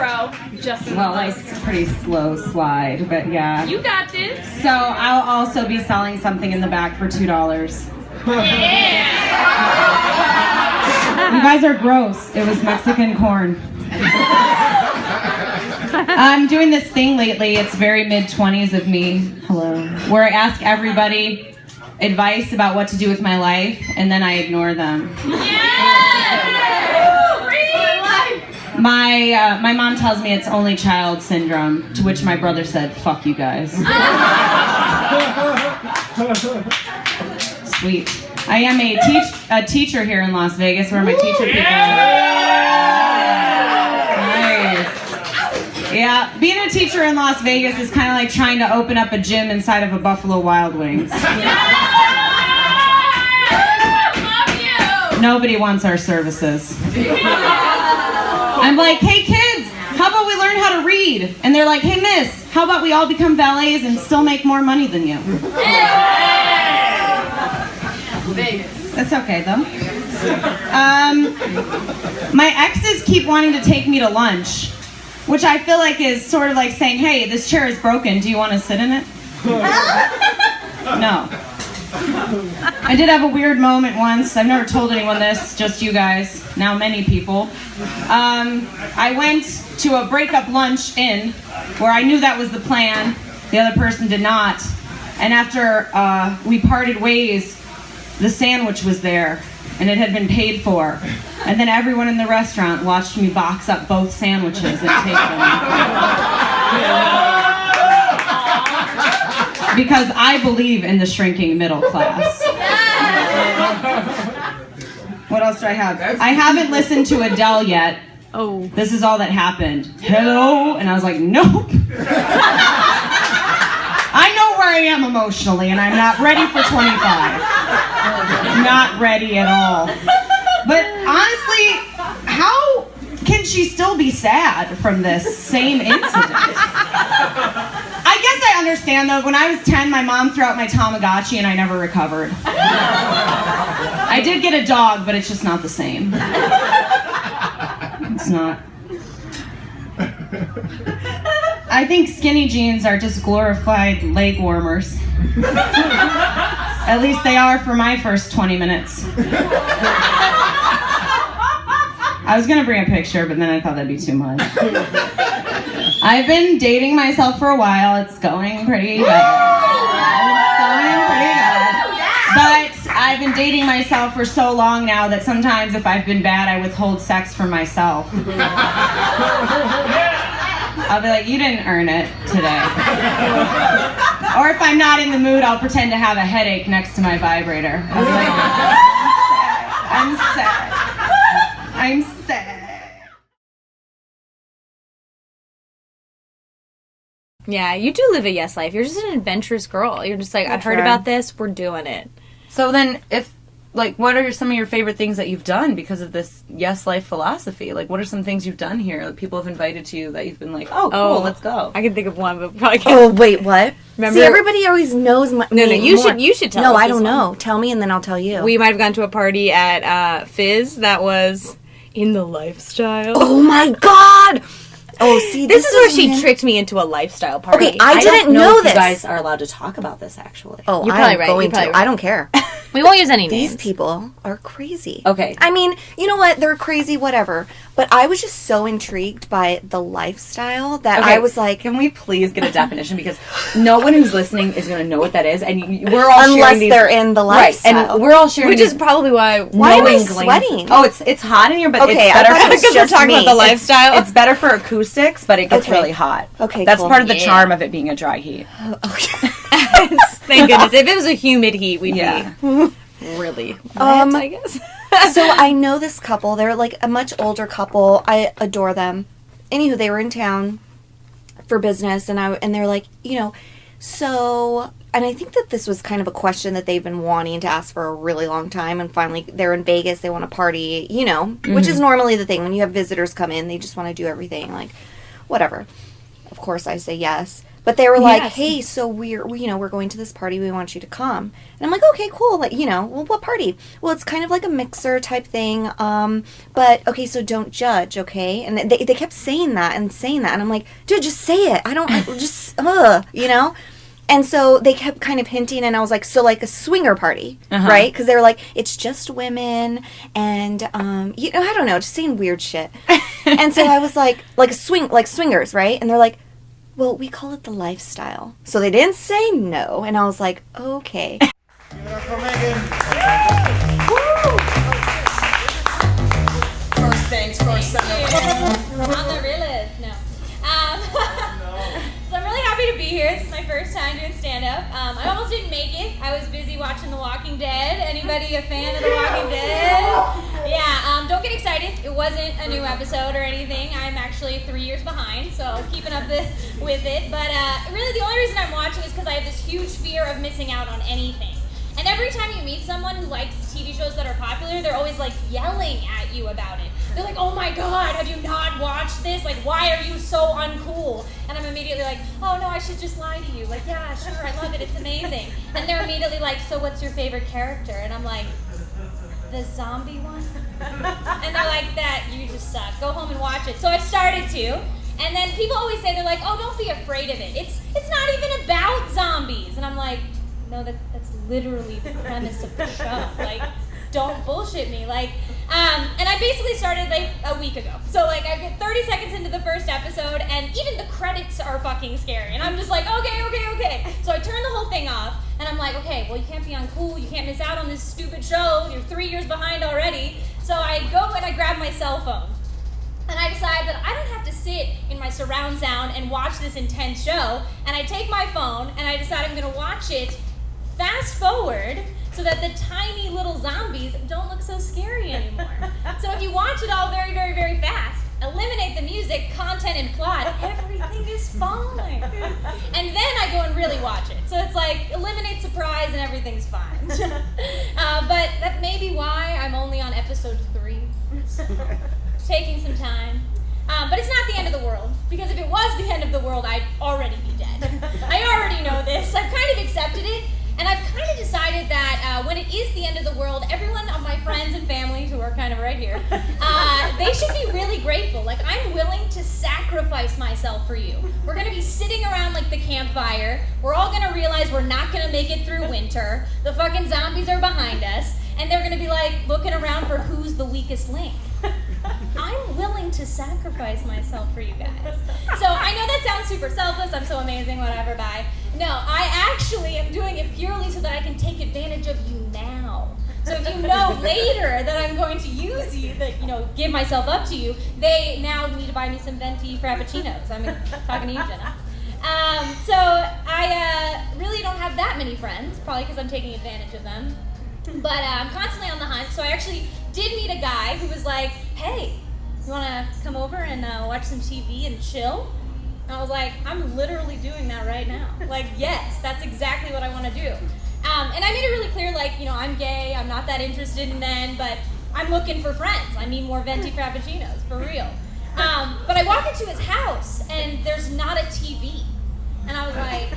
pro. Just Well, it's a pretty slow slide, but yeah. You got this. So I'll also be selling something in the back for $2. Yeah. You guys are gross. It was Mexican corn. I'm doing this thing lately. It's very mid-20s of me. Hello. Where I ask everybody advice about what to do with my life, and then I ignore them. My mom tells me it's only child syndrome, to which my brother said, "Fuck you guys." Sweet. I am a teacher here in Las Vegas, where my teacher people Nice. Yeah, being a teacher in Las Vegas is kind of like trying to open up a gym inside of a Buffalo Wild Wings. Nobody wants our services. I'm like, hey kids, how about we learn how to read? And they're like, hey miss, how about we all become valets and still make more money than you? That's okay though. My exes keep wanting to take me to lunch, which I feel like is sort of like saying, hey, this chair is broken, do you want to sit in it? No. I did have a weird moment once. I've never told anyone this, just you guys, now many people. I went to a breakup lunch in where I knew that was the plan. The other person did not. And after we parted ways, the sandwich was there and it had been paid for. And then everyone in the restaurant watched me box up both sandwiches and take them. Because I believe in the shrinking middle class. What else do I have? I haven't listened to Adele yet. Oh. This is all that happened. Hello? And I was like, nope. I know where I am emotionally, and I'm not ready for 25. Not ready at all. But honestly, how can she still be sad from this same incident? I guess I understand though. When I was 10, my mom threw out my Tamagotchi and I never recovered. I did get a dog, but it's just not the same. It's not. I think skinny jeans are just glorified leg warmers. At least they are for my first 20 minutes. I was gonna bring a picture, but then I thought that'd be too much. I've been dating myself for a while. It's going pretty good. But I've been dating myself for so long now that sometimes if I've been bad, I withhold sex for myself. I'll be like, you didn't earn it today. Or if I'm not in the mood, I'll pretend to have a headache next to my vibrator. I'll be like, I'm sad. I'm sad. Yeah, you do live a yes life. You're just an adventurous girl. You're just like, I've heard about this, we're doing it. So then, what are some of your favorite things that you've done because of this yes life philosophy? Like, what are some things you've done here that people have invited to you that you've been like, oh, cool, let's go? I can think of one, but probably can't. Oh, wait, what? Remember? See, everybody always knows my... No, you should tell us. No, I this don't one. know. Tell me and then I'll tell you. We might have gone to a party at Fizz that was in the lifestyle. Oh my god! Oh, see, this is where she tricked me into a lifestyle party. Okay, I didn't know if this. you guys are allowed to talk about this, actually. Oh, You're I'm probably right. going You're probably to. right. I don't care. We won't use any names. These people are crazy. Okay. I mean, you know what? They're crazy, whatever. But I was just so intrigued by the lifestyle that I was like... Can we please get a definition? Because no one who's listening is going to know what that is. And we're all Unless sharing these... they're in the lifestyle. Right, and we're all sharing Which is probably why... Why am I knowing sweating? Oh, it's hot in here, but Okay, it's better I thought it was because we're just talking me. about the lifestyle. It's better for acoustics, but it gets Okay. really hot. Okay, That's cool. part of the Yeah. charm of it being a dry heat. Okay. Thank goodness. If it was a humid heat, we'd Yeah. be really wet, I guess. So I know this couple. They're like a much older couple. I adore them. Anywho, they were in town for business, and they're like, so... And I think that this was kind of a question that they've been wanting to ask for a really long time, and finally they're in Vegas, they want to party, which is normally the thing. When you have visitors come in, they just want to do everything, like, whatever. Of course I say yes. But they were like, Yes. hey, so we're going to this party. We want you to come. And I'm like, okay, cool. Like, well, what party? Well, it's kind of like a mixer type thing. But okay, so don't judge, okay? And they kept saying that. And I'm like, dude, just say it. And so they kept kind of hinting, and I was like, so like a swinger party, right? Because they were like, it's just women, and I don't know, just saying weird shit. And so I was like swingers, right? And they're like, well, we call it the lifestyle. So they didn't say no, and I was like, okay. Give it up for Meaghan. First things first. I'm the realist. No. So I'm really happy to be here. This is my first time doing stand-up. I almost didn't make it. I was busy watching The Walking Dead. Anybody a fan of The Walking Dead? Yeah, don't get excited. It wasn't a new episode or anything. I'm actually 3 years behind, so keeping up with it. But really the only reason I'm watching is because I have this huge fear of missing out on anything. And every time you meet someone who likes TV shows that are popular, they're always like yelling at you about it. They're like, oh my god, have you not watched this? Like, why are you so uncool? And I'm immediately like, oh no, I should just lie to you. Like, yeah, sure, I love it, it's amazing. And they're immediately like, so what's your favorite character? And I'm like, the zombie one? And they're like, that, you just suck. Go home and watch it. So I've started to. And then people always say, they're like, oh, don't be afraid of it. It's not even about zombies. And I'm like, no, that's literally the premise of the show. Like, don't bullshit me. Like, and I basically started like a week ago. So like I get 30 seconds into the first episode, and even the credits are fucking scary. And I'm just like, okay. So I turn the whole thing off, and I'm like, okay, well you can't be uncool. You can't miss out on this stupid show. You're 3 years behind already. So I go and I grab my cell phone. And I decide that I don't have to sit in my surround sound and watch this intense show. And I take my phone, and I decide I'm gonna watch it fast forward so that the tiny little zombies don't look so scary anymore. So if you watch it all very, very, very fast, eliminate the music, content, and plot, everything is fine. And then I go and really watch it. So it's like, eliminate surprise and everything's fine. But that may be why I'm only on episode 3. Taking some time. But it's not the end of the world, because if it was the end of the world, I'd already be dead. I already know this. I've kind of accepted it. And I've kind of decided that when it is the end of the world, everyone of my friends and family, who are kind of right here, they should be really grateful. Like, I'm willing to sacrifice myself for you. We're going to be sitting around like the campfire. We're all going to realize we're not going to make it through winter. The fucking zombies are behind us. And they're going to be like looking around for who's the weakest link. I'm willing to sacrifice myself for you guys. So I know that sounds super selfless, I'm so amazing, whatever, bye. No, I actually am doing it purely so that I can take advantage of you now. So if you know later that I'm going to use you, that, give myself up to you, they now need to buy me some venti frappuccinos. I'm talking to you, Jenna. So I really don't have that many friends, probably because I'm taking advantage of them. But I'm constantly on the hunt, so I actually did meet a guy who was like, hey, you want to come over and watch some TV and chill? And I was like, I'm literally doing that right now. Like, yes, that's exactly what I want to do. And I made it really clear, like, I'm gay, I'm not that interested in men, but I'm looking for friends. I need more venti frappuccinos, for real. But I walk into his house, and there's not a TV. And I was like,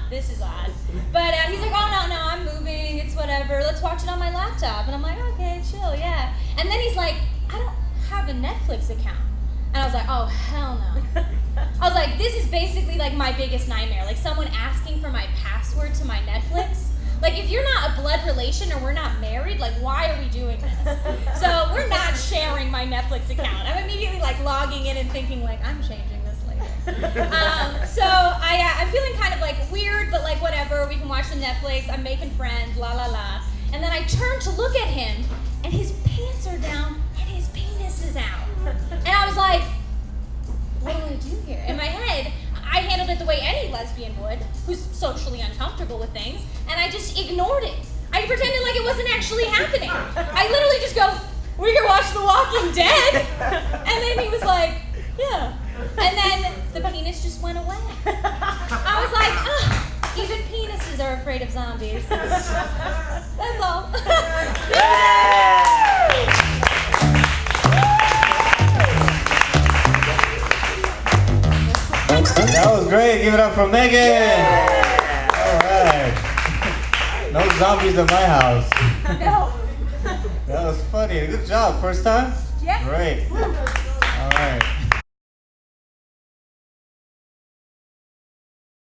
this is odd. But he's like, oh, no, I'm moving, it's whatever, let's watch it on my laptop. And I'm like, okay, chill, yeah. And then he's like, I don't have a Netflix account. And I was like, oh, hell no. I was like, this is basically like my biggest nightmare. Like someone asking for my password to my Netflix. Like, if you're not a blood relation or we're not married, like, why are we doing this? So we're not sharing my Netflix account. I'm immediately like logging in and thinking like, I'm changing this later. So I'm feeling kind of like weird, but like whatever. We can watch some Netflix. I'm making friends, la la la. And then I turn to look at him, and his pants are down and his penis is out. And I was like, what do I do here? In my head, I handled it the way any lesbian would, who's socially uncomfortable with things, and I just ignored it. I pretended like it wasn't actually happening. I literally just go, we can watch The Walking Dead. And then he was like, yeah. And then the penis just went away. I was like, even penises are afraid of zombies. That's all. That was great. Give it up for Meaghan. All right. No zombies at my house. No. That was funny. Good job. First time? Yeah. Great. All right.